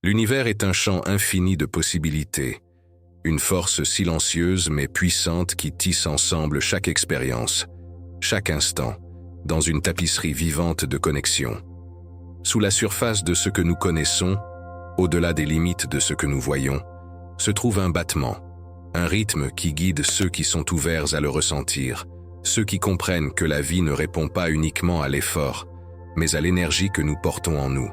L'univers est un champ infini de possibilités, une force silencieuse mais puissante qui tisse ensemble chaque expérience, chaque instant, dans une tapisserie vivante de connexion. Sous la surface de ce que nous connaissons, au-delà des limites de ce que nous voyons, se trouve un battement, un rythme qui guide ceux qui sont ouverts à le ressentir, ceux qui comprennent que la vie ne répond pas uniquement à l'effort, mais à l'énergie que nous portons en nous.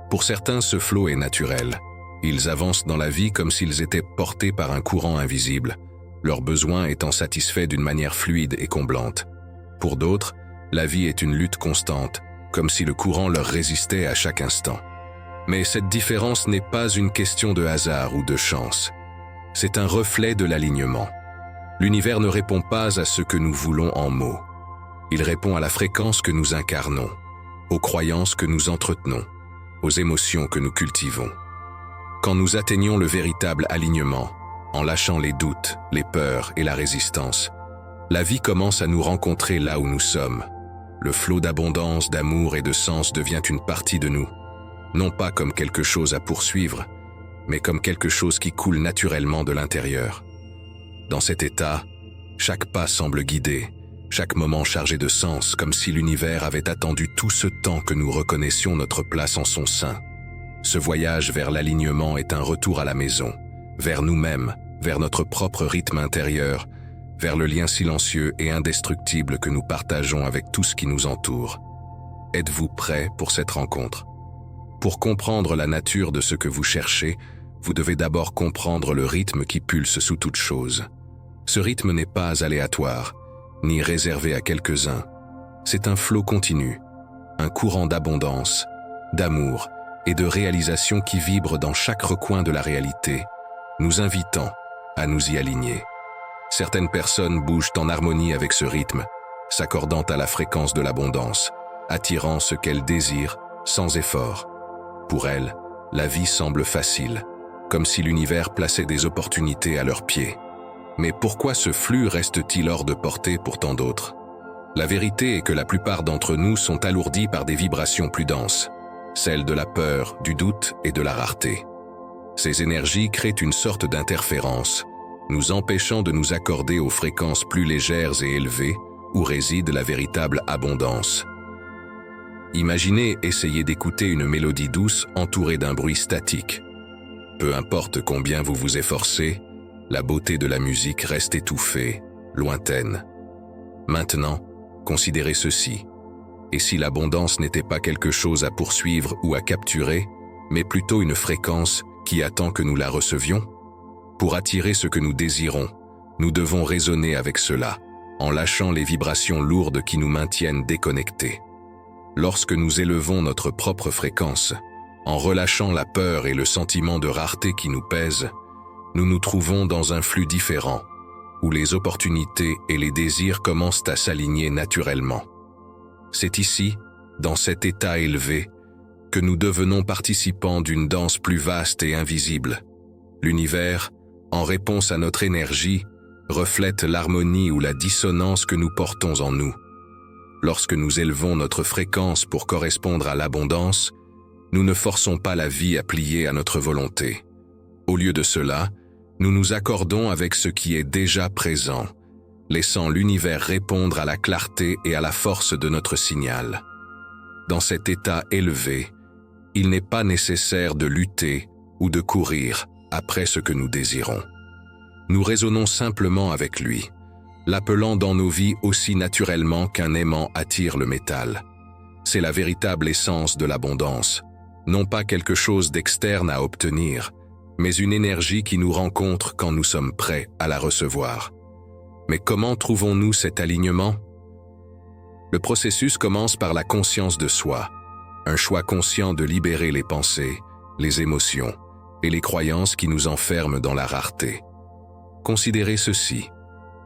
Pour certains, ce flot est naturel. Ils avancent dans la vie comme s'ils étaient portés par un courant invisible, leurs besoins étant satisfaits d'une manière fluide et comblante. Pour d'autres, la vie est une lutte constante, comme si le courant leur résistait à chaque instant. Mais cette différence n'est pas une question de hasard ou de chance. C'est un reflet de l'alignement. L'univers ne répond pas à ce que nous voulons en mots. Il répond à la fréquence que nous incarnons, aux croyances que nous entretenons, aux émotions que nous cultivons. Quand nous atteignons le véritable alignement, en lâchant les doutes, les peurs et la résistance, la vie commence à nous rencontrer là où nous sommes. Le flot d'abondance, d'amour et de sens devient une partie de nous, non pas comme quelque chose à poursuivre, mais comme quelque chose qui coule naturellement de l'intérieur. Dans cet état, chaque pas semble guidé, chaque moment chargé de sens, comme si l'univers avait attendu tout ce temps que nous reconnaissions notre place en son sein. Ce voyage vers l'alignement est un retour à la maison, vers nous-mêmes, vers notre propre rythme intérieur, vers le lien silencieux et indestructible que nous partageons avec tout ce qui nous entoure. Êtes-vous prêts pour cette rencontre? Pour comprendre la nature de ce que vous cherchez, vous devez d'abord comprendre le rythme qui pulse sous toute chose. Ce rythme n'est pas aléatoire, ni réservé à quelques-uns. C'est un flot continu, un courant d'abondance, d'amour et de réalisation qui vibre dans chaque recoin de la réalité, nous invitant à nous y aligner. Certaines personnes bougent en harmonie avec ce rythme, s'accordant à la fréquence de l'abondance, attirant ce qu'elles désirent sans effort. Pour elles, la vie semble facile, comme si l'univers plaçait des opportunités à leurs pieds. Mais pourquoi ce flux reste-t-il hors de portée pour tant d'autres? La vérité est que la plupart d'entre nous sont alourdis par des vibrations plus denses, celles de la peur, du doute et de la rareté. Ces énergies créent une sorte d'interférence, nous empêchant de nous accorder aux fréquences plus légères et élevées où réside la véritable abondance. Imaginez essayer d'écouter une mélodie douce entourée d'un bruit statique. Peu importe combien vous vous efforcez, la beauté de la musique reste étouffée, lointaine. Maintenant, considérez ceci. Et si l'abondance n'était pas quelque chose à poursuivre ou à capturer, mais plutôt une fréquence qui attend que nous la recevions? Pour attirer ce que nous désirons, nous devons raisonner avec cela, en lâchant les vibrations lourdes qui nous maintiennent déconnectés. Lorsque nous élevons notre propre fréquence, en relâchant la peur et le sentiment de rareté qui nous pèsent, nous nous trouvons dans un flux différent, où les opportunités et les désirs commencent à s'aligner naturellement. C'est ici, dans cet état élevé, que nous devenons participants d'une danse plus vaste et invisible. L'univers, en réponse à notre énergie, reflète l'harmonie ou la dissonance que nous portons en nous. Lorsque nous élevons notre fréquence pour correspondre à l'abondance, nous ne forçons pas la vie à plier à notre volonté. Au lieu de cela, nous nous accordons avec ce qui est déjà présent, laissant l'univers répondre à la clarté et à la force de notre signal. Dans cet état élevé, il n'est pas nécessaire de lutter ou de courir après ce que nous désirons. Nous raisonnons simplement avec lui, l'appelant dans nos vies aussi naturellement qu'un aimant attire le métal. C'est la véritable essence de l'abondance, non pas quelque chose d'externe à obtenir, mais une énergie qui nous rencontre quand nous sommes prêts à la recevoir. Mais comment trouvons-nous cet alignement? Le processus commence par la conscience de soi, un choix conscient de libérer les pensées, les émotions et les croyances qui nous enferment dans la rareté. Considérez ceci.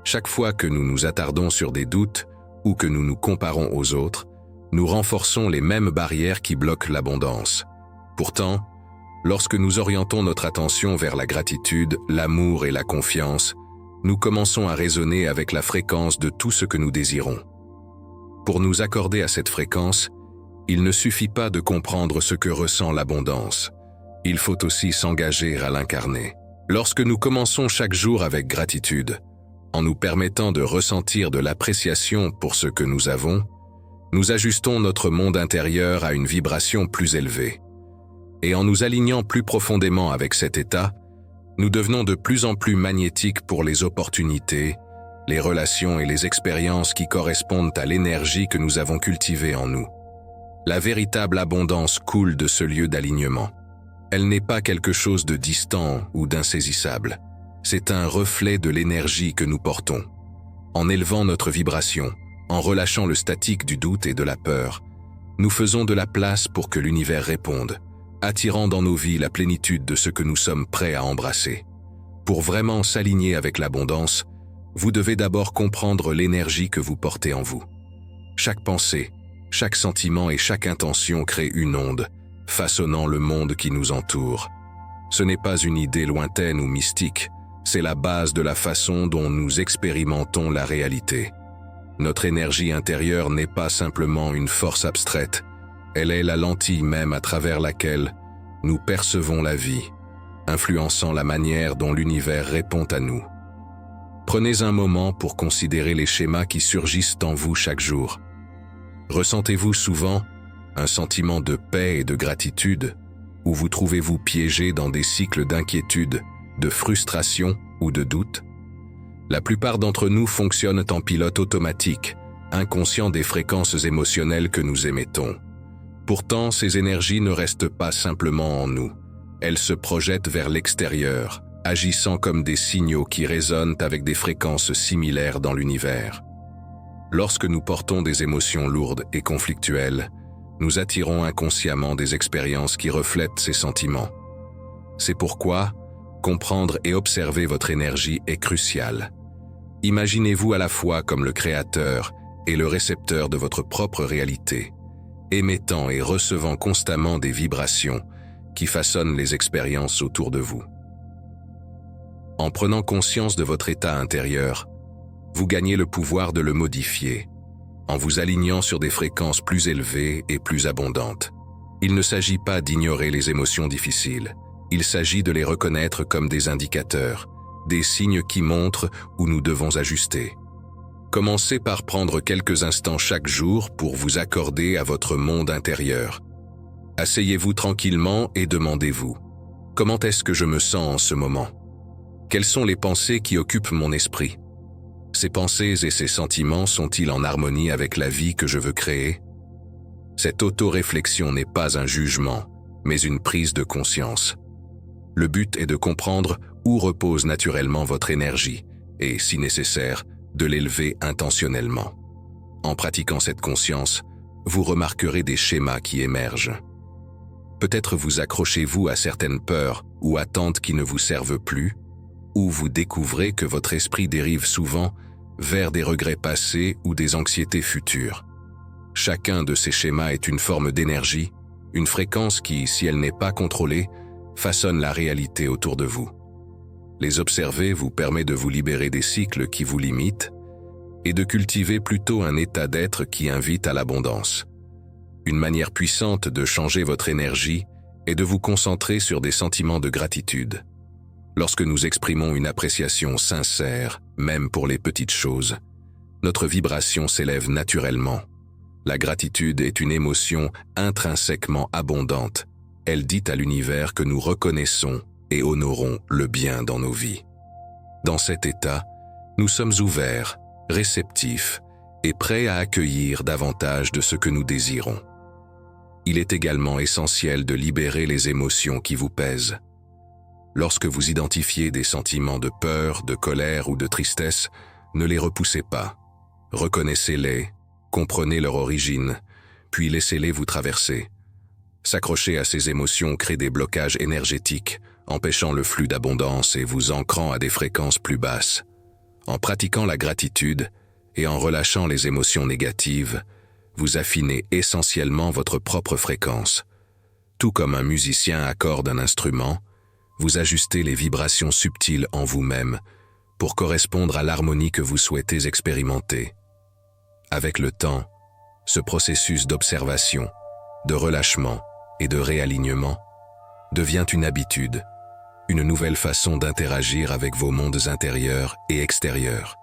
Chaque fois que nous nous attardons sur des doutes ou que nous nous comparons aux autres, nous renforçons les mêmes barrières qui bloquent l'abondance. Pourtant, lorsque nous orientons notre attention vers la gratitude, l'amour et la confiance, nous commençons à résonner avec la fréquence de tout ce que nous désirons. Pour nous accorder à cette fréquence, il ne suffit pas de comprendre ce que ressent l'abondance. il faut aussi s'engager à l'incarner. Lorsque nous commençons chaque jour avec gratitude, en nous permettant de ressentir de l'appréciation pour ce que nous avons, nous ajustons notre monde intérieur à une vibration plus élevée. Et en nous alignant plus profondément avec cet état, nous devenons de plus en plus magnétiques pour les opportunités, les relations et les expériences qui correspondent à l'énergie que nous avons cultivée en nous. La véritable abondance coule de ce lieu d'alignement. Elle n'est pas quelque chose de distant ou d'insaisissable. C'est un reflet de l'énergie que nous portons. En élevant notre vibration, en relâchant le statique du doute et de la peur, nous faisons de la place pour que l'univers réponde, attirant dans nos vies la plénitude de ce que nous sommes prêts à embrasser. Pour vraiment s'aligner avec l'abondance, vous devez d'abord comprendre l'énergie que vous portez en vous. Chaque pensée, chaque sentiment et chaque intention crée une onde, façonnant le monde qui nous entoure. Ce n'est pas une idée lointaine ou mystique, c'est la base de la façon dont nous expérimentons la réalité. Notre énergie intérieure n'est pas simplement une force abstraite, elle est la lentille même à travers laquelle nous percevons la vie, influençant la manière dont l'univers répond à nous. Prenez un moment pour considérer les schémas qui surgissent en vous chaque jour. Ressentez-vous souvent un sentiment de paix et de gratitude, ou vous trouvez-vous piégé dans des cycles d'inquiétude, de frustration ou de doute? La plupart d'entre nous fonctionnent en pilote automatique, inconscients des fréquences émotionnelles que nous émettons. Pourtant, ces énergies ne restent pas simplement en nous. Elles se projettent vers l'extérieur, agissant comme des signaux qui résonnent avec des fréquences similaires dans l'univers. Lorsque nous portons des émotions lourdes et conflictuelles, nous attirons inconsciemment des expériences qui reflètent ces sentiments. C'est pourquoi, comprendre et observer votre énergie est crucial. Imaginez-vous à la fois comme le créateur et le récepteur de votre propre réalité, émettant et recevant constamment des vibrations qui façonnent les expériences autour de vous. En prenant conscience de votre état intérieur, vous gagnez le pouvoir de le modifier, en vous alignant sur des fréquences plus élevées et plus abondantes. Il ne s'agit pas d'ignorer les émotions difficiles, il s'agit de les reconnaître comme des indicateurs, des signes qui montrent où nous devons ajuster. Commencez par prendre quelques instants chaque jour pour vous accorder à votre monde intérieur. Asseyez-vous tranquillement et demandez-vous « Comment est-ce que je me sens en ce moment ? Quelles sont les pensées qui occupent mon esprit ? Ces pensées et ces sentiments sont-ils en harmonie avec la vie que je veux créer ? » Cette auto-réflexion n'est pas un jugement, mais une prise de conscience. Le but est de comprendre où repose naturellement votre énergie et, si nécessaire, de l'élever intentionnellement. En pratiquant cette conscience, vous remarquerez des schémas qui émergent. Peut-être vous accrochez-vous à certaines peurs ou attentes qui ne vous servent plus, ou vous découvrez que votre esprit dérive souvent vers des regrets passés ou des anxiétés futures. Chacun de ces schémas est une forme d'énergie, une fréquence qui, si elle n'est pas contrôlée, façonne la réalité autour de vous. Les observer vous permet de vous libérer des cycles qui vous limitent et de cultiver plutôt un état d'être qui invite à l'abondance. Une manière puissante de changer votre énergie est de vous concentrer sur des sentiments de gratitude. Lorsque nous exprimons une appréciation sincère, même pour les petites choses, notre vibration s'élève naturellement. La gratitude est une émotion intrinsèquement abondante. Elle dit à l'univers que nous reconnaissons et honorons le bien dans nos vies. Dans cet état, nous sommes ouverts, réceptifs et prêts à accueillir davantage de ce que nous désirons. Il est également essentiel de libérer les émotions qui vous pèsent. Lorsque vous identifiez des sentiments de peur, de colère ou de tristesse, ne les repoussez pas. Reconnaissez-les, comprenez leur origine, puis laissez-les vous traverser. S'accrocher à ces émotions crée des blocages énergétiques, empêchant le flux d'abondance et vous ancrant à des fréquences plus basses. En pratiquant la gratitude et en relâchant les émotions négatives, vous affinez essentiellement votre propre fréquence. Tout comme un musicien accorde un instrument, vous ajustez les vibrations subtiles en vous-même pour correspondre à l'harmonie que vous souhaitez expérimenter. Avec le temps, ce processus d'observation, de relâchement et de réalignement devient une habitude, une nouvelle façon d'interagir avec vos mondes intérieurs et extérieurs.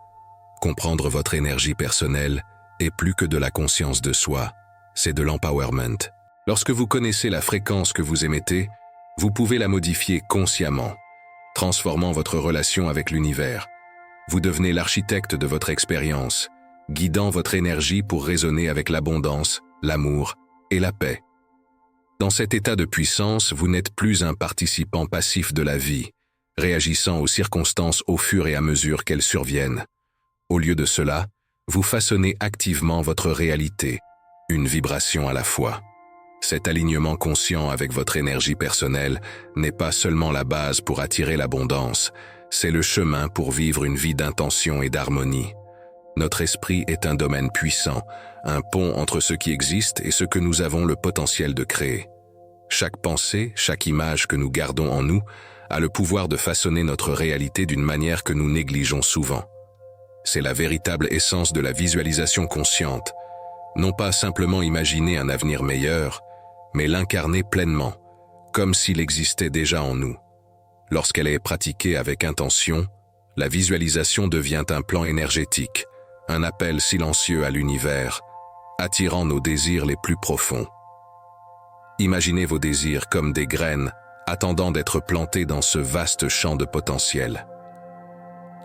Comprendre votre énergie personnelle est plus que de la conscience de soi, c'est de l'empowerment. Lorsque vous connaissez la fréquence que vous émettez, vous pouvez la modifier consciemment, transformant votre relation avec l'univers. Vous devenez l'architecte de votre expérience, guidant votre énergie pour résonner avec l'abondance, l'amour et la paix. Dans cet état de puissance, vous n'êtes plus un participant passif de la vie, réagissant aux circonstances au fur et à mesure qu'elles surviennent. Au lieu de cela, vous façonnez activement votre réalité, une vibration à la fois. Cet alignement conscient avec votre énergie personnelle n'est pas seulement la base pour attirer l'abondance, c'est le chemin pour vivre une vie d'intention et d'harmonie. Notre esprit est un domaine puissant, un pont entre ce qui existe et ce que nous avons le potentiel de créer. Chaque pensée, chaque image que nous gardons en nous a le pouvoir de façonner notre réalité d'une manière que nous négligeons souvent. C'est la véritable essence de la visualisation consciente, non pas simplement imaginer un avenir meilleur, mais l'incarner pleinement, comme s'il existait déjà en nous. Lorsqu'elle est pratiquée avec intention, la visualisation devient un plan énergétique, un appel silencieux à l'univers, attirant nos désirs les plus profonds. Imaginez vos désirs comme des graines attendant d'être plantées dans ce vaste champ de potentiel.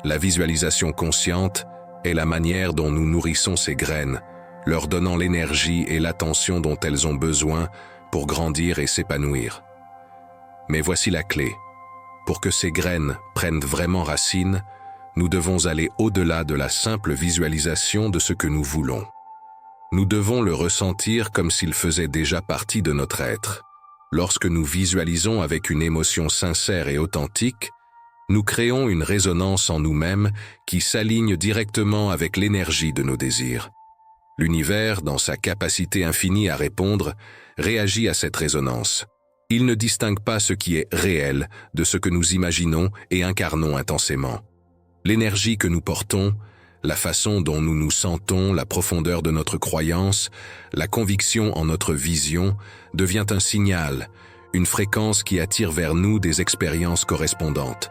La visualisation consciente est la manière dont nous nourrissons ces graines, leur donnant l'énergie et l'attention dont elles ont besoin pour grandir et s'épanouir. Mais voici la clé. Pour que ces graines prennent vraiment racine, nous devons aller au-delà de la simple visualisation de ce que nous voulons. Nous devons le ressentir comme s'il faisait déjà partie de notre être. Lorsque nous visualisons avec une émotion sincère et authentique, nous créons une résonance en nous-mêmes qui s'aligne directement avec l'énergie de nos désirs. L'univers, dans sa capacité infinie à répondre, réagit à cette résonance. Il ne distingue pas ce qui est réel de ce que nous imaginons et incarnons intensément. L'énergie que nous portons, la façon dont nous nous sentons, la profondeur de notre croyance, la conviction en notre vision devient un signal, une fréquence qui attire vers nous des expériences correspondantes.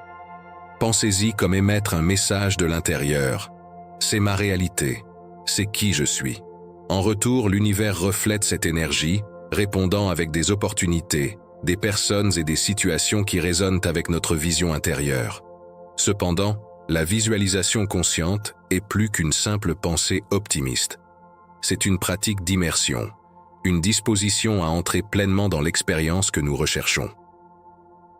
Pensez-y comme émettre un message de l'intérieur. C'est ma réalité, c'est qui je suis. En retour, l'univers reflète cette énergie, répondant avec des opportunités, des personnes et des situations qui résonnent avec notre vision intérieure. Cependant, la visualisation consciente est plus qu'une simple pensée optimiste. C'est une pratique d'immersion, une disposition à entrer pleinement dans l'expérience que nous recherchons.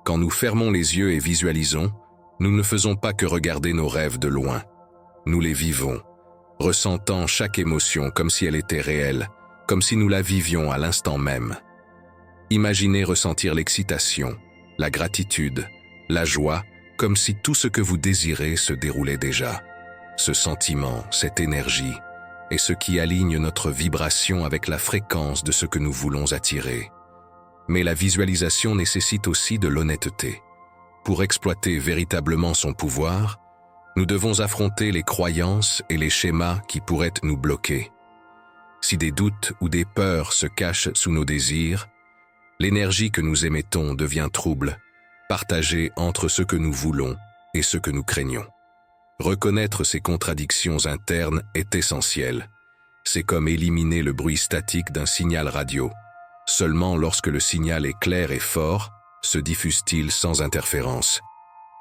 Quand nous fermons les yeux et visualisons, nous ne faisons pas que regarder nos rêves de loin. Nous les vivons, ressentant chaque émotion comme si elle était réelle, comme si nous la vivions à l'instant même. Imaginez ressentir l'excitation, la gratitude, la joie, comme si tout ce que vous désirez se déroulait déjà. Ce sentiment, cette énergie, est ce qui aligne notre vibration avec la fréquence de ce que nous voulons attirer. Mais la visualisation nécessite aussi de l'honnêteté. Pour exploiter véritablement son pouvoir, nous devons affronter les croyances et les schémas qui pourraient nous bloquer. Si des doutes ou des peurs se cachent sous nos désirs, l'énergie que nous émettons devient trouble, partagée entre ce que nous voulons et ce que nous craignons. Reconnaître ces contradictions internes est essentiel. C'est comme éliminer le bruit statique d'un signal radio. Seulement lorsque le signal est clair et fort, se diffuse-t-il sans interférence.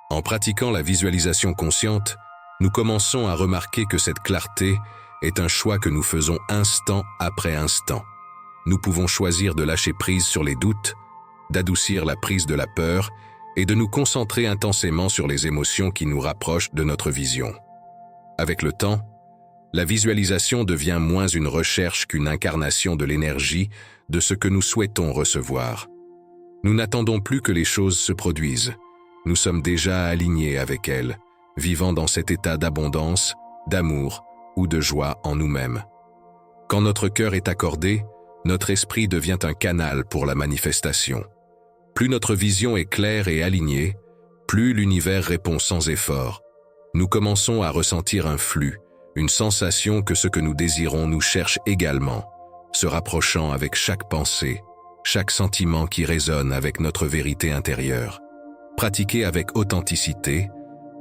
En pratiquant la visualisation consciente, nous commençons à remarquer que cette clarté est un choix que nous faisons instant après instant. Nous pouvons choisir de lâcher prise sur les doutes, d'adoucir la prise de la peur et de nous concentrer intensément sur les émotions qui nous rapprochent de notre vision. Avec le temps, la visualisation devient moins une recherche qu'une incarnation de l'énergie de ce que nous souhaitons recevoir. Nous n'attendons plus que les choses se produisent. Nous sommes déjà alignés avec elles, vivant dans cet état d'abondance, d'amour ou de joie en nous-mêmes. Quand notre cœur est accordé, notre esprit devient un canal pour la manifestation. Plus notre vision est claire et alignée, plus l'univers répond sans effort. Nous commençons à ressentir un flux, une sensation que ce que nous désirons nous cherche également, se rapprochant avec chaque pensée, chaque sentiment qui résonne avec notre vérité intérieure. Pratiquée avec authenticité,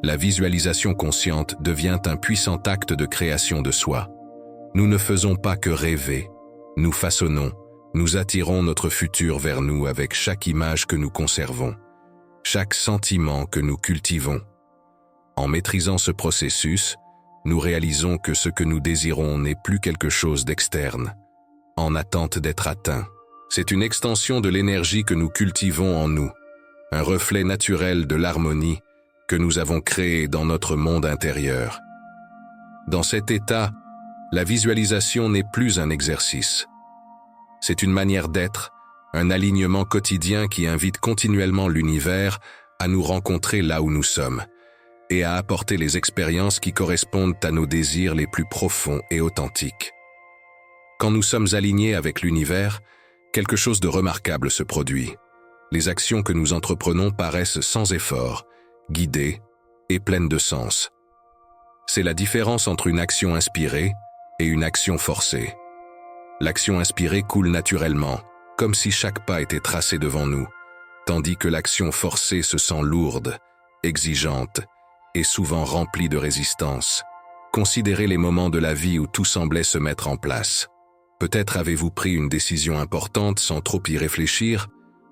la visualisation consciente devient un puissant acte de création de soi. Nous ne faisons pas que rêver, nous façonnons, nous attirons notre futur vers nous avec chaque image que nous conservons, chaque sentiment que nous cultivons. En maîtrisant ce processus, nous réalisons que ce que nous désirons n'est plus quelque chose d'externe, en attente d'être atteint. C'est une extension de l'énergie que nous cultivons en nous, un reflet naturel de l'harmonie que nous avons créée dans notre monde intérieur. Dans cet état, la visualisation n'est plus un exercice. C'est une manière d'être, un alignement quotidien qui invite continuellement l'univers à nous rencontrer là où nous sommes et à apporter les expériences qui correspondent à nos désirs les plus profonds et authentiques. Quand nous sommes alignés avec l'univers, quelque chose de remarquable se produit. Les actions que nous entreprenons paraissent sans effort, guidées et pleines de sens. C'est la différence entre une action inspirée et une action forcée. L'action inspirée coule naturellement, comme si chaque pas était tracé devant nous, tandis que l'action forcée se sent lourde, exigeante et souvent remplie de résistance. Considérez les moments de la vie où tout semblait se mettre en place. Peut-être avez-vous pris une décision importante sans trop y réfléchir,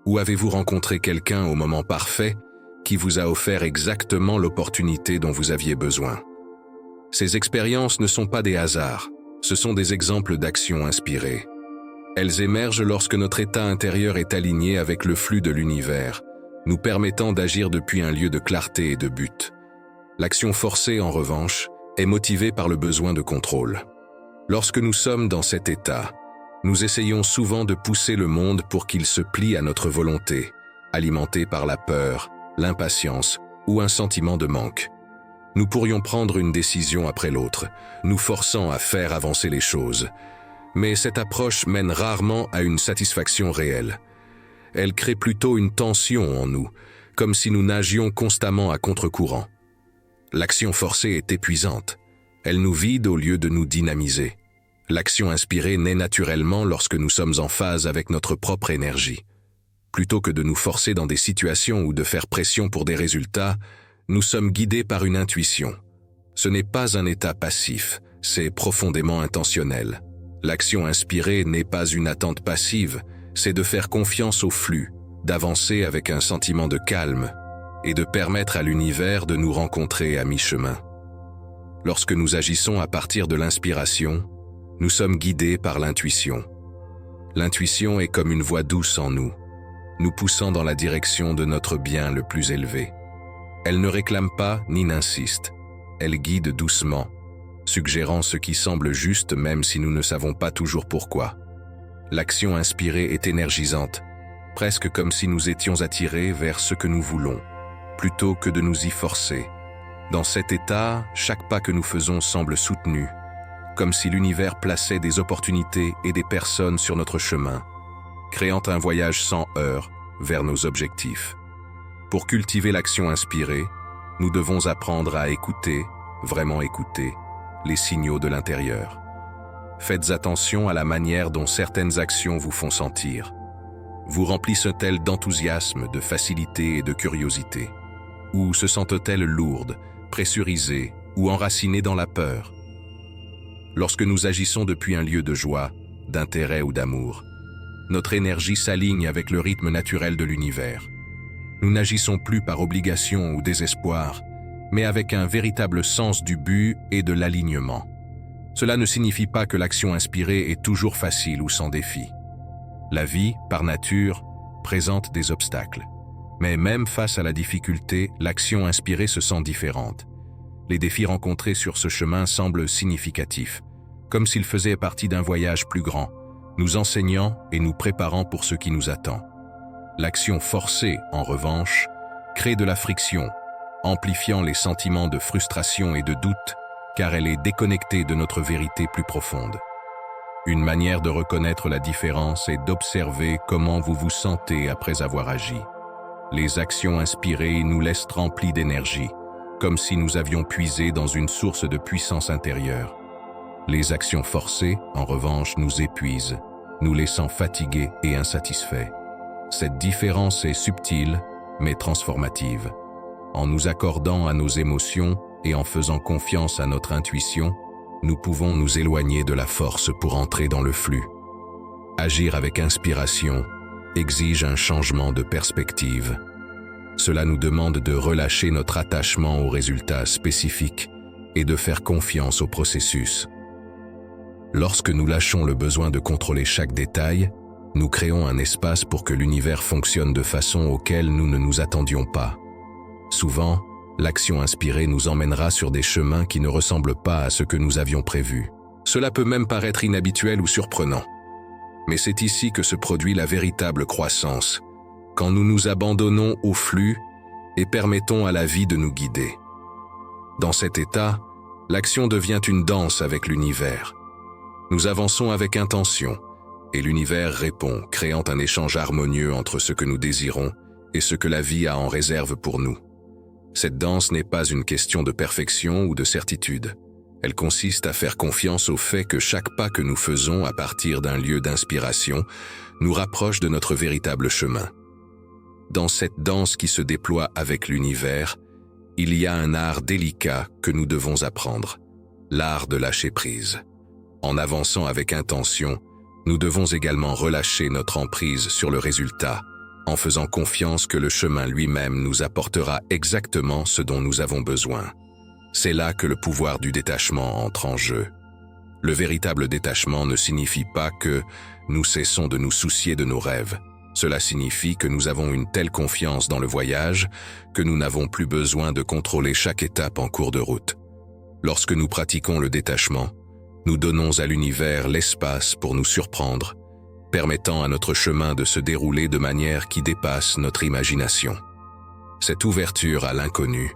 ou avez-vous rencontré quelqu'un au moment parfait qui vous a offert exactement l'opportunité dont vous aviez besoin. Ces expériences ne sont pas des hasards, ce sont des exemples d'actions inspirées. Elles émergent lorsque notre état intérieur est aligné avec le flux de l'univers, nous permettant d'agir depuis un lieu de clarté et de but. L'action forcée, en revanche, est motivée par le besoin de contrôle. Lorsque nous sommes dans cet état, nous essayons souvent de pousser le monde pour qu'il se plie à notre volonté, alimenté par la peur, l'impatience ou un sentiment de manque. Nous pourrions prendre une décision après l'autre, nous forçant à faire avancer les choses. Mais cette approche mène rarement à une satisfaction réelle. Elle crée plutôt une tension en nous, comme si nous nagions constamment à contre-courant. L'action forcée est épuisante. Elle nous vide au lieu de nous dynamiser. L'action inspirée naît naturellement lorsque nous sommes en phase avec notre propre énergie. Plutôt que de nous forcer dans des situations ou de faire pression pour des résultats, nous sommes guidés par une intuition. Ce n'est pas un état passif, c'est profondément intentionnel. L'action inspirée n'est pas une attente passive, c'est de faire confiance au flux, d'avancer avec un sentiment de calme et de permettre à l'univers de nous rencontrer à mi-chemin. Lorsque nous agissons à partir de l'inspiration, nous sommes guidés par l'intuition. L'intuition est comme une voix douce en nous, nous poussant dans la direction de notre bien le plus élevé. Elle ne réclame pas ni n'insiste, elle guide doucement, suggérant ce qui semble juste même si nous ne savons pas toujours pourquoi. L'action inspirée est énergisante, presque comme si nous étions attirés vers ce que nous voulons, plutôt que de nous y forcer. Dans cet état, chaque pas que nous faisons semble soutenu, comme si l'univers plaçait des opportunités et des personnes sur notre chemin, créant un voyage sans heurts vers nos objectifs. Pour cultiver l'action inspirée, nous devons apprendre à écouter, vraiment écouter, les signaux de l'intérieur. Faites attention à la manière dont certaines actions vous font sentir. Vous remplissent-elles d'enthousiasme, de facilité et de curiosité? Ou se sentent-elles lourdes, pressurisées ou enracinées dans la peur? Lorsque nous agissons depuis un lieu de joie, d'intérêt ou d'amour, notre énergie s'aligne avec le rythme naturel de l'univers. Nous n'agissons plus par obligation ou désespoir, mais avec un véritable sens du but et de l'alignement. Cela ne signifie pas que l'action inspirée est toujours facile ou sans défi. La vie, par nature, présente des obstacles. Mais même face à la difficulté, l'action inspirée se sent différente. Les défis rencontrés sur ce chemin semblent significatifs, comme s'ils faisaient partie d'un voyage plus grand, nous enseignant et nous préparant pour ce qui nous attend. L'action forcée, en revanche, crée de la friction, amplifiant les sentiments de frustration et de doute, car elle est déconnectée de notre vérité plus profonde. Une manière de reconnaître la différence est d'observer comment vous vous sentez après avoir agi. Les actions inspirées nous laissent remplis d'énergie, comme si nous avions puisé dans une source de puissance intérieure. Les actions forcées, en revanche, nous épuisent, nous laissant fatigués et insatisfaits. Cette différence est subtile, mais transformative. En nous accordant à nos émotions et en faisant confiance à notre intuition, nous pouvons nous éloigner de la force pour entrer dans le flux. Agir avec inspiration exige un changement de perspective. Cela nous demande de relâcher notre attachement aux résultats spécifiques et de faire confiance au processus. Lorsque nous lâchons le besoin de contrôler chaque détail, nous créons un espace pour que l'univers fonctionne de façon auquel nous ne nous attendions pas. Souvent, l'action inspirée nous emmènera sur des chemins qui ne ressemblent pas à ce que nous avions prévu. Cela peut même paraître inhabituel ou surprenant. Mais c'est ici que se produit la véritable croissance, quand nous nous abandonnons au flux et permettons à la vie de nous guider. Dans cet état, l'action devient une danse avec l'univers. Nous avançons avec intention, et l'univers répond, créant un échange harmonieux entre ce que nous désirons et ce que la vie a en réserve pour nous. Cette danse n'est pas une question de perfection ou de certitude. Elle consiste à faire confiance au fait que chaque pas que nous faisons à partir d'un lieu d'inspiration nous rapproche de notre véritable chemin. Dans cette danse qui se déploie avec l'univers, il y a un art délicat que nous devons apprendre, l'art de lâcher prise. En avançant avec intention, nous devons également relâcher notre emprise sur le résultat, en faisant confiance que le chemin lui-même nous apportera exactement ce dont nous avons besoin. C'est là que le pouvoir du détachement entre en jeu. Le véritable détachement ne signifie pas que nous cessons de nous soucier de nos rêves. Cela signifie que nous avons une telle confiance dans le voyage que nous n'avons plus besoin de contrôler chaque étape en cours de route. Lorsque nous pratiquons le détachement, nous donnons à l'univers l'espace pour nous surprendre, permettant à notre chemin de se dérouler de manière qui dépasse notre imagination. Cette ouverture à l'inconnu,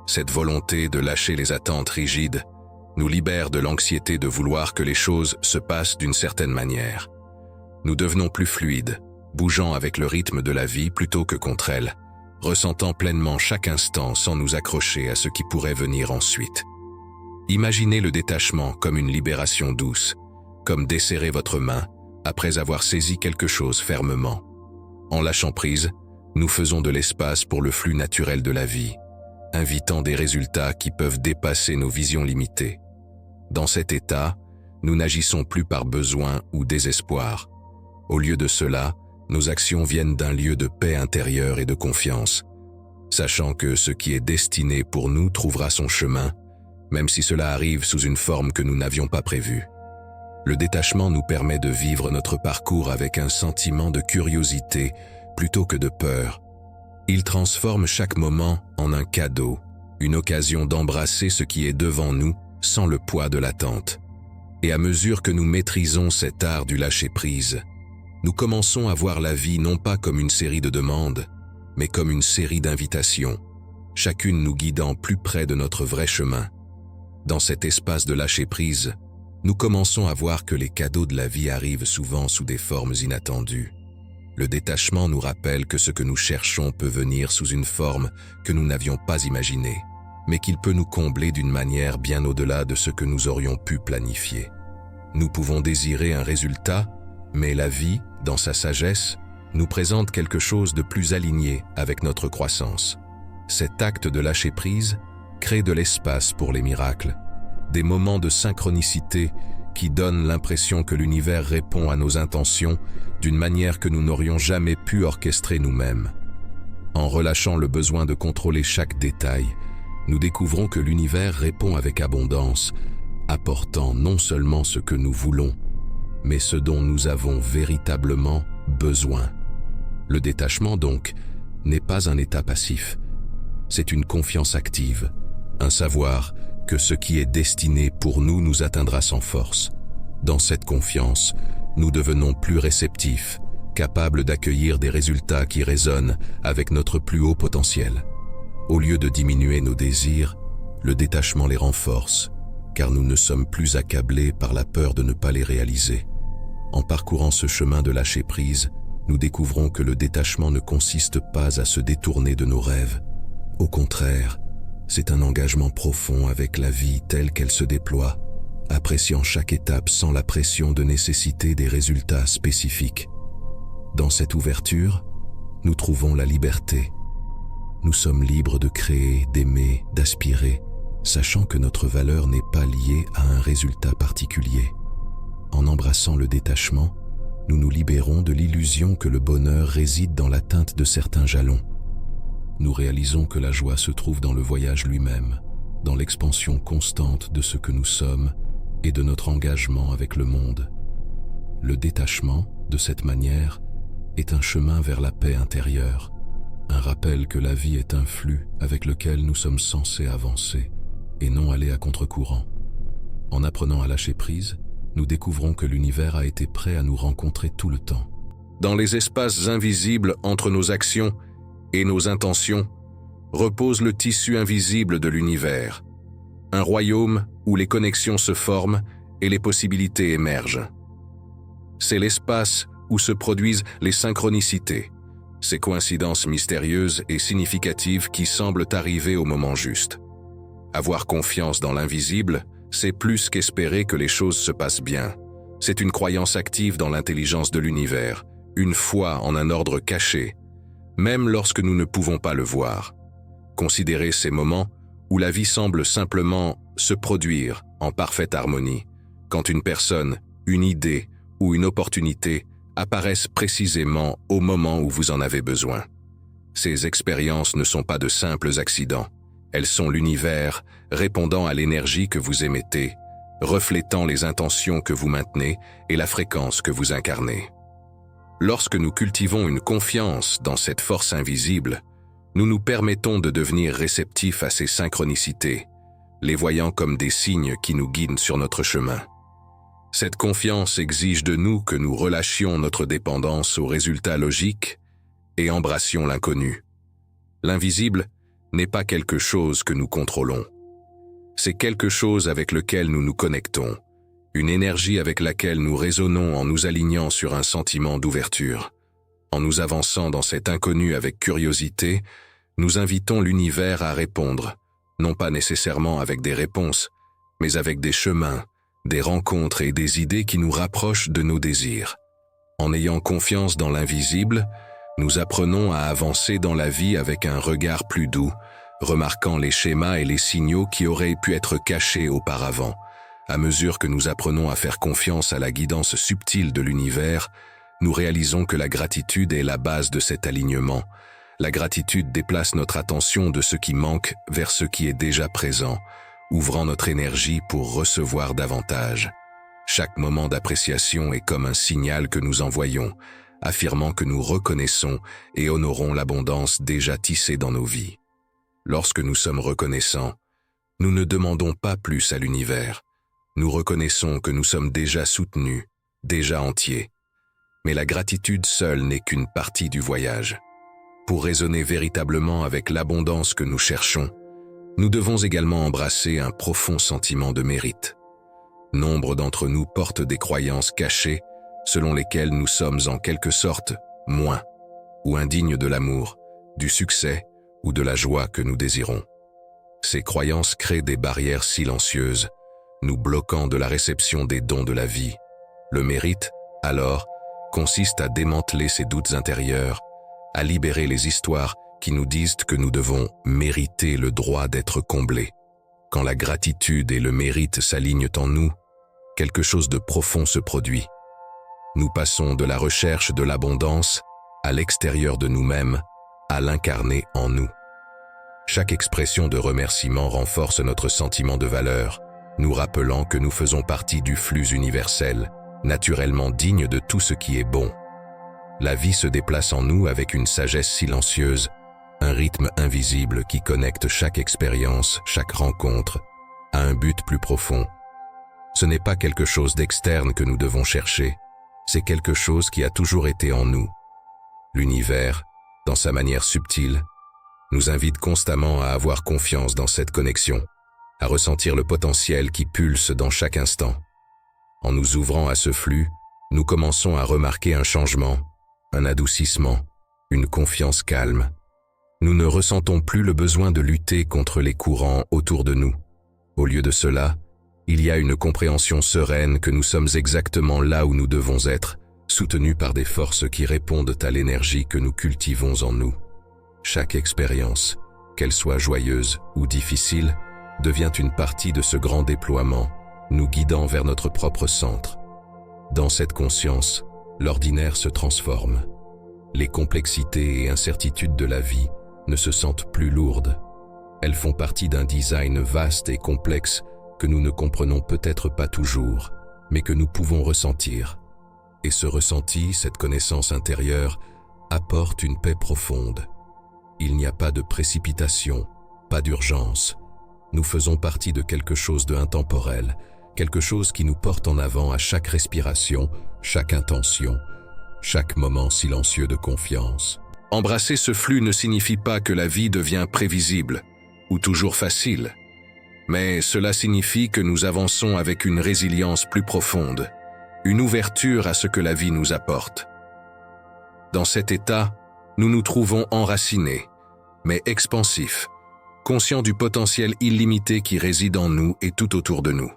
cette volonté de lâcher les attentes rigides, nous libère de l'anxiété de vouloir que les choses se passent d'une certaine manière. Nous devenons plus fluides, bougeant avec le rythme de la vie plutôt que contre elle, ressentant pleinement chaque instant sans nous accrocher à ce qui pourrait venir ensuite. Imaginez le détachement comme une libération douce, comme desserrer votre main après avoir saisi quelque chose fermement. En lâchant prise, nous faisons de l'espace pour le flux naturel de la vie, invitant des résultats qui peuvent dépasser nos visions limitées. Dans cet état, nous n'agissons plus par besoin ou désespoir. Au lieu de cela, nos actions viennent d'un lieu de paix intérieure et de confiance, sachant que ce qui est destiné pour nous trouvera son chemin, même si cela arrive sous une forme que nous n'avions pas prévue. Le détachement nous permet de vivre notre parcours avec un sentiment de curiosité plutôt que de peur. Il transforme chaque moment en un cadeau, une occasion d'embrasser ce qui est devant nous sans le poids de l'attente. Et à mesure que nous maîtrisons cet art du lâcher-prise, nous commençons à voir la vie non pas comme une série de demandes, mais comme une série d'invitations, chacune nous guidant plus près de notre vrai chemin. Dans cet espace de lâcher-prise, nous commençons à voir que les cadeaux de la vie arrivent souvent sous des formes inattendues. Le détachement nous rappelle que ce que nous cherchons peut venir sous une forme que nous n'avions pas imaginée, mais qu'il peut nous combler d'une manière bien au-delà de ce que nous aurions pu planifier. Nous pouvons désirer un résultat, mais la vie, dans sa sagesse, nous présente quelque chose de plus aligné avec notre croissance. Cet acte de lâcher-prise crée de l'espace pour les miracles, des moments de synchronicité qui donnent l'impression que l'univers répond à nos intentions d'une manière que nous n'aurions jamais pu orchestrer nous-mêmes. En relâchant le besoin de contrôler chaque détail, nous découvrons que l'univers répond avec abondance, apportant non seulement ce que nous voulons, mais ce dont nous avons véritablement besoin. Le détachement, donc, n'est pas un état passif, c'est une confiance active, un savoir que ce qui est destiné pour nous nous atteindra sans force. Dans cette confiance, nous devenons plus réceptifs, capables d'accueillir des résultats qui résonnent avec notre plus haut potentiel. Au lieu de diminuer nos désirs, le détachement les renforce, car nous ne sommes plus accablés par la peur de ne pas les réaliser. En parcourant ce chemin de lâcher-prise, nous découvrons que le détachement ne consiste pas à se détourner de nos rêves. Au contraire, c'est un engagement profond avec la vie telle qu'elle se déploie, appréciant chaque étape sans la pression de nécessiter des résultats spécifiques. Dans cette ouverture, nous trouvons la liberté. Nous sommes libres de créer, d'aimer, d'aspirer, sachant que notre valeur n'est pas liée à un résultat particulier. En embrassant le détachement, nous nous libérons de l'illusion que le bonheur réside dans l'atteinte de certains jalons. Nous réalisons que la joie se trouve dans le voyage lui-même, dans l'expansion constante de ce que nous sommes et de notre engagement avec le monde. Le détachement, de cette manière, est un chemin vers la paix intérieure, un rappel que la vie est un flux avec lequel nous sommes censés avancer et non aller à contre-courant. En apprenant à lâcher prise, nous découvrons que l'univers a été prêt à nous rencontrer tout le temps. Dans les espaces invisibles entre nos actions et nos intentions, repose le tissu invisible de l'univers, un royaume où les connexions se forment et les possibilités émergent. C'est l'espace où se produisent les synchronicités, ces coïncidences mystérieuses et significatives qui semblent arriver au moment juste. Avoir confiance dans l'invisible, c'est plus qu'espérer que les choses se passent bien. C'est une croyance active dans l'intelligence de l'univers, une foi en un ordre caché, même lorsque nous ne pouvons pas le voir. Considérez ces moments où la vie semble simplement se produire en parfaite harmonie, quand une personne, une idée ou une opportunité apparaissent précisément au moment où vous en avez besoin. Ces expériences ne sont pas de simples accidents. Elles sont l'univers répondant à l'énergie que vous émettez, reflétant les intentions que vous maintenez et la fréquence que vous incarnez. Lorsque nous cultivons une confiance dans cette force invisible, nous nous permettons de devenir réceptifs à ces synchronicités, les voyant comme des signes qui nous guident sur notre chemin. Cette confiance exige de nous que nous relâchions notre dépendance aux résultats logiques et embrassions l'inconnu. L'invisible n'est pas quelque chose que nous contrôlons. C'est quelque chose avec lequel nous nous connectons, une énergie avec laquelle nous résonnons en nous alignant sur un sentiment d'ouverture. En nous avançant dans cet inconnu avec curiosité, nous invitons l'univers à répondre, non pas nécessairement avec des réponses, mais avec des chemins, des rencontres et des idées qui nous rapprochent de nos désirs. En ayant confiance dans l'invisible, nous apprenons à avancer dans la vie avec un regard plus doux, remarquant les schémas et les signaux qui auraient pu être cachés auparavant. À mesure que nous apprenons à faire confiance à la guidance subtile de l'univers, nous réalisons que la gratitude est la base de cet alignement. La gratitude déplace notre attention de ce qui manque vers ce qui est déjà présent, ouvrant notre énergie pour recevoir davantage. Chaque moment d'appréciation est comme un signal que nous envoyons, affirmant que nous reconnaissons et honorons l'abondance déjà tissée dans nos vies. Lorsque nous sommes reconnaissants, nous ne demandons pas plus à l'univers. Nous reconnaissons que nous sommes déjà soutenus, déjà entiers. Mais la gratitude seule n'est qu'une partie du voyage. Pour raisonner véritablement avec l'abondance que nous cherchons, nous devons également embrasser un profond sentiment de mérite. Nombre d'entre nous portent des croyances cachées selon lesquelles nous sommes en quelque sorte moins ou indignes de l'amour, du succès ou de la joie que nous désirons. Ces croyances créent des barrières silencieuses, nous bloquant de la réception des dons de la vie. Le mérite, alors, consiste à démanteler ces doutes intérieurs, à libérer les histoires qui nous disent que nous devons mériter le droit d'être comblés. Quand la gratitude et le mérite s'alignent en nous, quelque chose de profond se produit. Nous passons de la recherche de l'abondance à l'extérieur de nous-mêmes, à l'incarner en nous. Chaque expression de remerciement renforce notre sentiment de valeur, nous rappelant que nous faisons partie du flux universel, naturellement digne de tout ce qui est bon. La vie se déplace en nous avec une sagesse silencieuse, un rythme invisible qui connecte chaque expérience, chaque rencontre, à un but plus profond. Ce n'est pas quelque chose d'externe que nous devons chercher, c'est quelque chose qui a toujours été en nous. L'univers, dans sa manière subtile, nous invite constamment à avoir confiance dans cette connexion, à ressentir le potentiel qui pulse dans chaque instant. En nous ouvrant à ce flux, nous commençons à remarquer un changement, un adoucissement, une confiance calme. Nous ne ressentons plus le besoin de lutter contre les courants autour de nous. Au lieu de cela, Il y a une compréhension sereine que nous sommes exactement là où nous devons être, soutenus par des forces qui répondent à l'énergie que nous cultivons en nous. Chaque expérience, qu'elle soit joyeuse ou difficile, devient une partie de ce grand déploiement, nous guidant vers notre propre centre. Dans cette conscience, l'ordinaire se transforme. Les complexités et incertitudes de la vie ne se sentent plus lourdes. Elles font partie d'un design vaste et complexe que nous ne comprenons peut-être pas toujours, mais que nous pouvons ressentir. Et ce ressenti, cette connaissance intérieure, apporte une paix profonde. Il n'y a pas de précipitation, pas d'urgence. Nous faisons partie de quelque chose d'intemporel, quelque chose qui nous porte en avant à chaque respiration, chaque intention, chaque moment silencieux de confiance. Embrasser ce flux ne signifie pas que la vie devient prévisible ou toujours facile, mais cela signifie que nous avançons avec une résilience plus profonde, une ouverture à ce que la vie nous apporte. Dans cet état, nous nous trouvons enracinés, mais expansifs, conscients du potentiel illimité qui réside en nous et tout autour de nous.